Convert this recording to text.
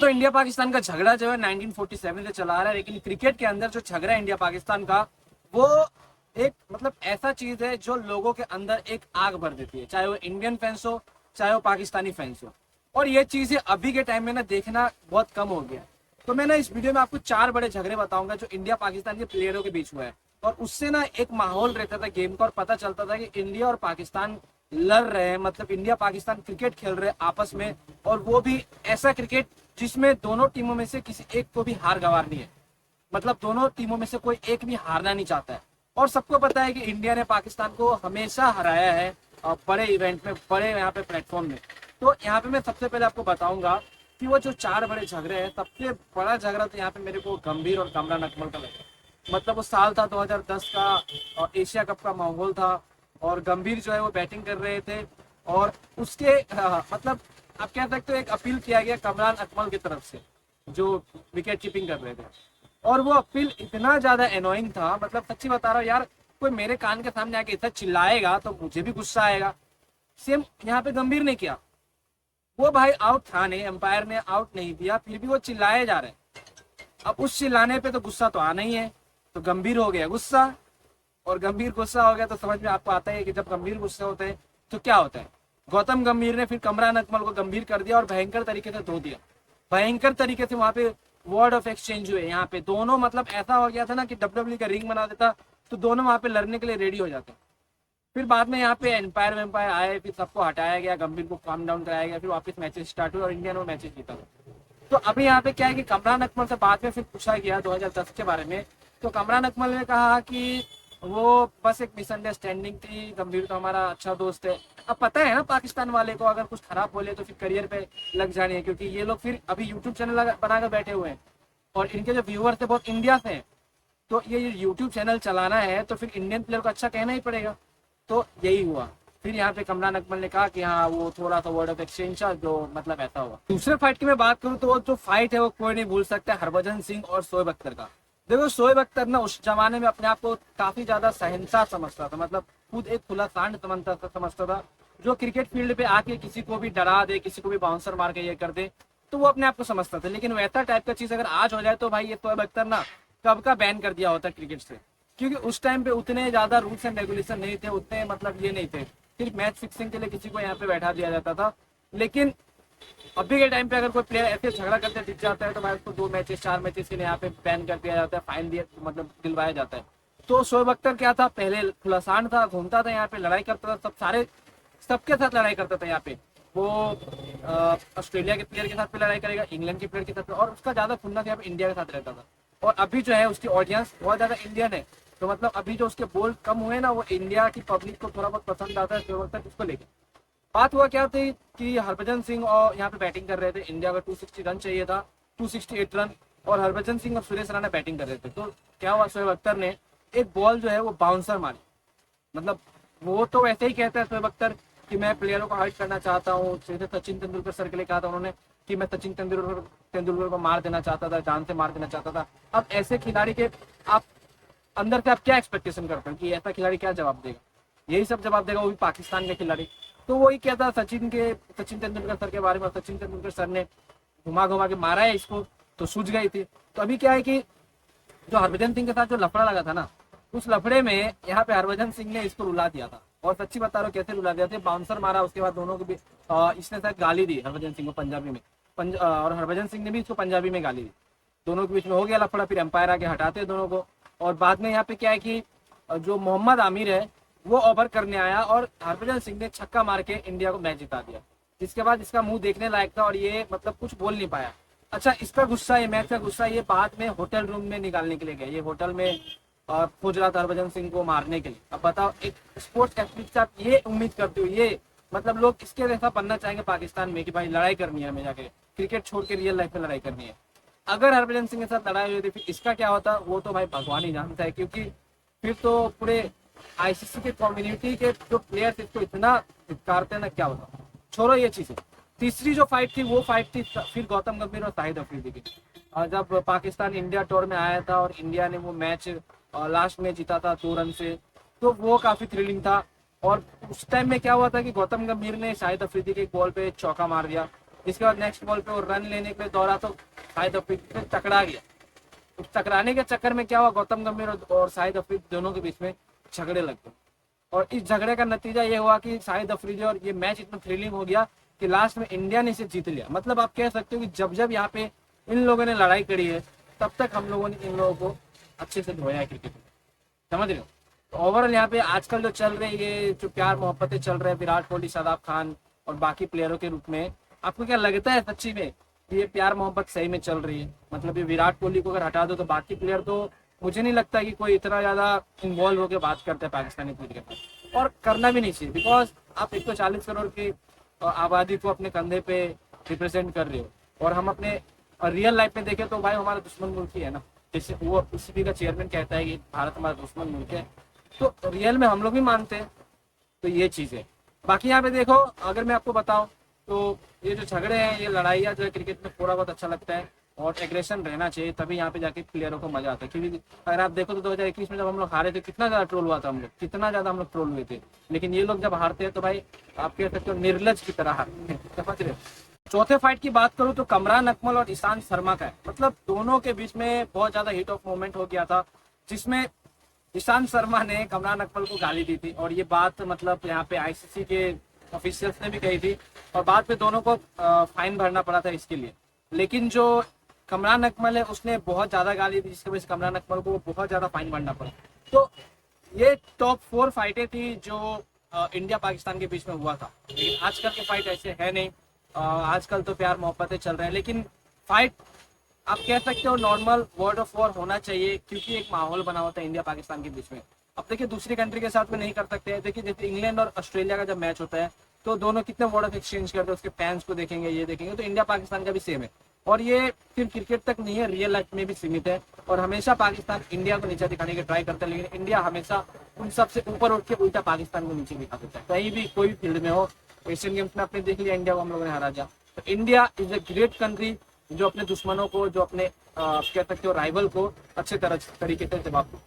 तो इंडिया पाकिस्तान का झगड़ा जो है 1947 से चला आ रहा है, लेकिन क्रिकेट के अंदर जो झगड़ा है इंडिया पाकिस्तान का, वो एक मतलब ऐसा चीज है जो लोगों के अंदर एक आग भर देती है, चाहे वो इंडियन फैंस हो चाहे वो पाकिस्तानी फैंस हो। और ये चीजें अभी के टाइम में ना देखना बहुत कम हो गया। तो मैं ना इस वीडियो में आपको 4 बड़े झगड़े बताऊंगा जो इंडिया पाकिस्तान के प्लेयरों के बीच हुआ है, और उससे ना एक माहौल रहता था गेम का और पता चलता था कि इंडिया और पाकिस्तान लड़ रहे हैं, मतलब इंडिया पाकिस्तान क्रिकेट खेल रहे हैं आपस में, और वो भी ऐसा क्रिकेट जिसमें दोनों टीमों में से किसी एक को भी हार गंवारनी है। मतलब दोनों टीमों में से कोई एक भी हारना नहीं चाहता है। और सबको पता है कि इंडिया ने पाकिस्तान को हमेशा हराया है बड़े इवेंट में, बड़े यहाँ पे प्लेटफॉर्म में। तो यहाँ पे मैं सबसे पहले आपको बताऊंगा कि वो जो 4 बड़े झगड़े हैं, सबसे बड़ा झगड़ा तो यहाँ पे मेरे को गंभीर और कमरान अकमल का लगा। मतलब वो साल था 2010 का, और एशिया कप का माहौल था, और गंभीर जो है वो बैटिंग कर रहे थे, और उसके मतलब आप कह सकते हो एक अपील किया गया कमरान अकमल की तरफ से जो विकेट कीपिंग कर रहे थे। और वो अपील इतना ज्यादा एनोइंग था, मतलब सच्ची बता रहा हूँ यार, कोई मेरे कान के सामने आके इतना चिल्लाएगा तो मुझे भी गुस्सा आएगा। सेम यहाँ पे गंभीर ने किया, वो भाई आउट था नहीं, एम्पायर ने आउट नहीं दिया, फिर भी वो चिल्लाए जा रहे हैं। अब उस चिल्लाने पे तो गुस्सा तो आना ही है, तो गंभीर हो गया गुस्सा, और गंभीर गुस्सा हो गया तो समझ में आपको आता है कि जब गंभीर गुस्सा होते हैं तो क्या होता है। गौतम गंभीर ने फिर कमरान अकमल को गंभीर कर दिया और भयंकर तरीके से धो दिया। भयंकर तरीके से वहां पे वर्ड ऑफ एक्सचेंज हुए यहाँ पे दोनों, मतलब ऐसा हो गया था ना कि डब्ल्यूडब्ल्यू का रिंग बना देता तो दोनों वहां पे लड़ने के लिए रेडी हो जाते। फिर बाद में यहाँ पे एम्पायर वेम्पायर आए, फिर सबको हटाया गया, गंभीर को काम डाउन कराया गया, फिर वापस मैचेस स्टार्ट हुए और इंडिया ने वो मैचेस जीता। तो अभी यहाँ पे क्या है कि कमरान अकमल से बाद में फिर पूछा गया 2010 के बारे में, तो कमरान अकमल ने कहा कि वो बस एक मिसअंडरस्टैंडिंग थी, गंभीर तो हमारा अच्छा दोस्त है। अब पता है ना पाकिस्तान वाले को अगर कुछ खराब बोले तो फिर करियर पे लग जानी है, क्योंकि ये लोग फिर अभी यूट्यूब चैनल बनाकर बैठे हुए हैं और इनके जो व्यूअर्स है बहुत इंडिया से हैं। तो ये यूट्यूब चैनल चलाना है तो फिर इंडियन प्लेयर को अच्छा कहना ही पड़ेगा। तो यही हुआ। फिर यहाँ पे कमरान अकमल ने कहा कि हाँ वो थोड़ा सा वर्ड ऑफ एक्सचेंज था, जो मतलब ऐसा हुआ। दूसरे फाइट की मैं बात करूँ तो वो जो फाइट है वो कोई नहीं भूल सकता, हरभजन सिंह और शोएब अख्तर का। देखो शोएब अख्तर ना उस जमाने में अपने आप को काफी ज्यादा शहंशाह समझता था, मतलब खुद एक खुला सांड समझता था, जो क्रिकेट फील्ड पे आके किसी को भी डरा दे, किसी को भी बाउंसर मार के ये कर दे, तो वो अपने आप को समझता था। लेकिन वैसा टाइप का चीज अगर आज हो जाए तो भाई ये शोएब अख्तर ना कब का बैन कर दिया होता क्रिकेट से, क्योंकि उस टाइम पे उतने ज्यादा रूल्स एंड रेगुलेशन नहीं थे, उतने मतलब ये नहीं थे, सिर्फ मैच फिक्सिंग के लिए किसी को यहाँ पे बैठा दिया जाता था। लेकिन अभी के टाइम पे अगर कोई प्लेयर ऐसे झगड़ा करते दिख जाता है तो भाई उसको 2 मैचेस 4 मैचेस के लिए यहाँ पे बैन कर दिया जाता है, फाइन दिया मतलब दिलवाया जाता है। तो शोएब अख्तर क्या था, पहले खुलासान था, घूमता था यहाँ पे, लड़ाई करता था, सब सारे सबके साथ लड़ाई करता था यहाँ पे। वो ऑस्ट्रेलिया के प्लेयर के साथ भी लड़ाई करेगा, इंग्लैंड के प्लेयर के साथ, और उसका ज्यादा खुन्नस यहाँ पे इंडिया के साथ रहता था। और अभी जो है उसकी ऑडियंस बहुत ज्यादा इंडियन है, तो मतलब अभी जो उसके बोल कम हुए ना, वो इंडिया की पब्लिक को थोड़ा बहुत पसंद आता है शोएब अख्तर, उसको लेकर। बात हुआ क्या थी कि हरभजन सिंह और यहाँ पे बैटिंग कर रहे थे, इंडिया का 260 रन चाहिए था, 268 रन, और हरभजन सिंह और सुरेश रैना बैटिंग कर रहे थे। तो क्या हुआ, शोएब अख्तर ने एक बॉल जो है वो बाउंसर मारी। मतलब वो तो वैसे ही कहता है शोएब अख्तर कि मैं प्लेयरों को हर्ट करना चाहता हूँ, जैसे सचिन तेंदुलकर सर के लिए कहा था उन्होंने कि मैं सचिन तेंदुलकर को मार देना चाहता था, जान से मार देना चाहता था। अब ऐसे खिलाड़ी के आप अंदर से आप क्या एक्सपेक्टेशन करते हैं कि ऐसा खिलाड़ी क्या जवाब देगा, यही सब जवाब देगा, वो भी पाकिस्तान का खिलाड़ी। तो वही कहता सचिन तेंदुलकर सर के बारे में, सचिन तेंदुलकर सर ने घुमा घुमा के मारा है इसको, तो सूझ गई थी। तो अभी क्या है कि जो हरभजन सिंह के साथ जो लफड़ा लगा था ना, उस लफड़े में यहाँ पे हरभजन सिंह ने इसको रुला दिया था। और सच्ची बता रहा हूँ कैसे रुला दिया था, बाउंसर मारा, उसके बाद दोनों को भी इसने शायद गाली दी हरभजन सिंह को पंजाबी में, और हरभजन सिंह ने भी इसको पंजाबी में गाली दी। दोनों के बीच में हो गया लफड़ा, फिर एम्पायर आके हटाते दोनों को। और बाद में यहाँ पे क्या है कि जो मोहम्मद आमिर है वो ओवर करने आया और हरभजन सिंह ने छक्का मार के इंडिया को मैच जिता दिया, जिसके बाद इसका मुंह देखने लायक था और ये मतलब कुछ बोल नहीं पाया। अच्छा, इस पर गुस्सा, ये मैच का गुस्सा ये बाद में होटल रूम में निकालने के लिए गया, ये होटल में खोज रहा था हरभजन सिंह को मारने के लिए। अब बताओ, एक स्पोर्ट्स एथलीट से आप ये उम्मीद करते हो, ये मतलब लोग इसके जैसा बनना चाहेंगे पाकिस्तान में कि भाई लड़ाई करनी है हमें, जाके क्रिकेट छोड़ के रियल लाइफ में लड़ाई करनी है। अगर हरभजन सिंह के साथ लड़ाई हुई थी फिर इसका क्या होता, वो तो भाई भगवान ही जानता है, क्योंकि फिर तो पूरे आईसीसी के कम्युनिटी के जो प्लेयर्स इसको इतना धिक्कारते हैं ना, क्या होता। छोड़ो ये चीजें। तीसरी जो फाइट थी वो फाइट थी फिर गौतम गंभीर और शाहिद अफरीदी की। जब पाकिस्तान इंडिया टूर में आया था और इंडिया ने वो मैच लास्ट में जीता था 2 रन से, तो वो काफी थ्रिलिंग था। और उस टाइम में क्या हुआ था कि गौतम गंभीर ने शाहिद अफरीदी के एक बॉल पे चौका मार दिया इसके बाद नेक्स्ट बॉल पे वो रन लेने के लिए दौड़ा तो शाहिद अफरीदी पे टकरा गया। उस टकराने के चक्कर में क्या हुआ, गौतम गंभीर और शाहिद अफरीदी दोनों के बीच में झगड़े लग गए और इस झगड़े का नतीजा ये हुआ कि शाहिद अफरीदी और ये मैच इतना थ्रिलिंग हो गया कि लास्ट में इंडिया ने इसे जीत लिया। मतलब आप कह सकते हो कि जब जब यहाँ पे इन लोगों ने लड़ाई करी है तब तक हम लोगों ने इन लोगों को अच्छे से धोया है क्रिकेट में, समझ रहे हो। तो ओवरऑल यहाँ पे आजकल जो चल रहे ये जो प्यार मोहब्बतें चल रहे हैं विराट कोहली, शादाब खान और बाकी प्लेयरों के रूप में, आपको क्या लगता है सच्ची में कि ये प्यार मोहब्बत सही में चल रही है? मतलब ये विराट कोहली को अगर हटा दो तो बाकी प्लेयर तो मुझे नहीं लगता कि कोई इतना ज्यादा इन्वॉल्व होकर बात करता है पाकिस्तानी क्रिकेट में, और करना भी नहीं चाहिए। बिकॉज आप 140 करोड़ की आबादी को अपने कंधे पे रिप्रेजेंट कर रहे हो, और हम अपने रियल लाइफ में देखें तो भाई हमारा दुश्मन मुल्क ही है ना। जैसे वो पीसीबी का चेयरमैन कहता है कि भारत हमारा दुश्मन मुल्क है, तो रियल में हम लोग भी मानते हैं। तो ये चीज़ है। बाकी यहाँ पे देखो, अगर मैं आपको बताऊं तो ये जो झगड़े हैं, ये लड़ाइयाँ जो है क्रिकेट में थोड़ा बहुत अच्छा लगता है और एग्रेशन रहना चाहिए, तभी यहाँ पे जाके प्लेयरों को मजा आता है। क्योंकि अगर आप देखो तो 2021 में जब हम लोग हारे थे कितना ज्यादा ट्रोल हुआ था, हम लोग कितना ज्यादा हम लोग ट्रोल हुए थे। लेकिन ये लोग जब हारते हैं तो भाई आप कह सकते हो निर्लज की तरह हारते हैं, समझ रहे हो। चौथे फाइट की बात करूं तो कमरान अकमल और ईशांत शर्मा का है। मतलब दोनों के बीच में बहुत ज्यादा हिट ऑफ मोमेंट हो गया था, जिसमें ईशांत शर्मा ने कमरान अकमल को गाली दी थी, और ये बात मतलब यहाँ पे आईसीसी के ऑफिशियल्स ने भी कही थी, और बाद में दोनों को फाइन भरना पड़ा था इसके लिए। लेकिन जो कमरान अकमल है उसने बहुत ज्यादा गाली दी, जिसकी वजह से कमरान अकमल को बहुत ज्यादा फाइन भरना पड़ा। तो ये टॉप 4 फाइटें थी जो इंडिया पाकिस्तान के बीच में हुआ था। लेकिन आजकल के फाइट ऐसे है नहीं, आजकल तो प्यार मोहब्बतें चल रहे हैं। लेकिन फाइट आप कह सकते हो नॉर्मल वर्ड ऑफ वॉर होना चाहिए, क्योंकि एक माहौल बना होता है इंडिया पाकिस्तान के बीच में। अब देखिए दूसरी कंट्री के साथ में नहीं कर सकते हैं। देखिए जैसे इंग्लैंड और ऑस्ट्रेलिया का जब मैच होता है तो दोनों कितने वर्ड ऑफ एक्सचेंज करते हैं, उसके फैंस को देखेंगे, ये देखेंगे। तो इंडिया पाकिस्तान का भी सेम है, और ये सिर्फ क्रिकेट तक नहीं है, रियल लाइफ में भी सीमित है। और हमेशा पाकिस्तान इंडिया को नीचे दिखाने की ट्राई करता है, लेकिन इंडिया हमेशा उन सबसे ऊपर उठ के उल्टा पाकिस्तान को नीचे दिखा देता है, कहीं भी कोई भी फील्ड में हो। एशियन गेम्स में आपने देख लिया इंडिया को हम लोगों ने हरा दिया। तो India is a great country जो अपने दुश्मनों को, जो अपने कह सकते हो राइवल को अच्छे तरीके से जवाब